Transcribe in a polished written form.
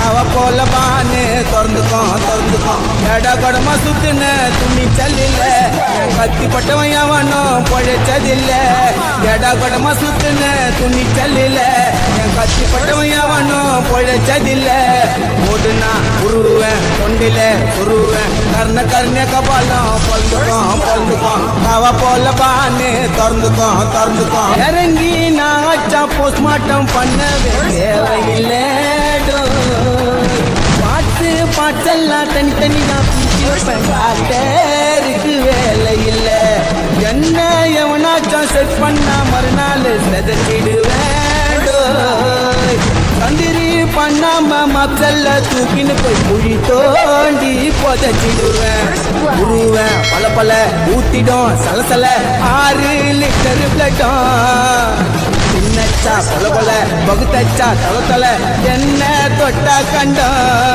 அவ போல பானு திறந்துக்கும் எட கொடமா சுத்துன துணி சல்லில்ல கத்தி பட்டவன் எவனும் பொழைச்சதில்ல எட கொடமா சுத்துன துணி சல்லில்ல கத்தி பட்டவன் எவனும் பொழைச்சதில்ல ஓடுனா உருவேன் கொண்டில உருவேன் கர்ண கபாலம் பொழுதுக்கும் அவ போல பானு திறந்துக்கும் இறங்கி நான் ஆச்சா போஸ்ட்மார்ட்டம் பண்ணவே தேவையில்லை பாட்டெல்லாம் தனித்தனிதான் பிடிச்சி வைப்பேன் டாக்டருக்கு வேலை இல்லை என்ன எவனாச்சும் செட் பண்ணா மறுநாள் செதச்சிடுவேன் தந்திரி பண்ணாம மக்களை தூக்கின்னு போய் குழி தோண்டி புதைச்சிடுவேன் உருவேன் பல ஊத்திடும் சலசல 6 லிட்டர் பிளட்டும் சின்னச்சா பல பகுத்தச்சா தலை என்ன தொட்டா கண்டம்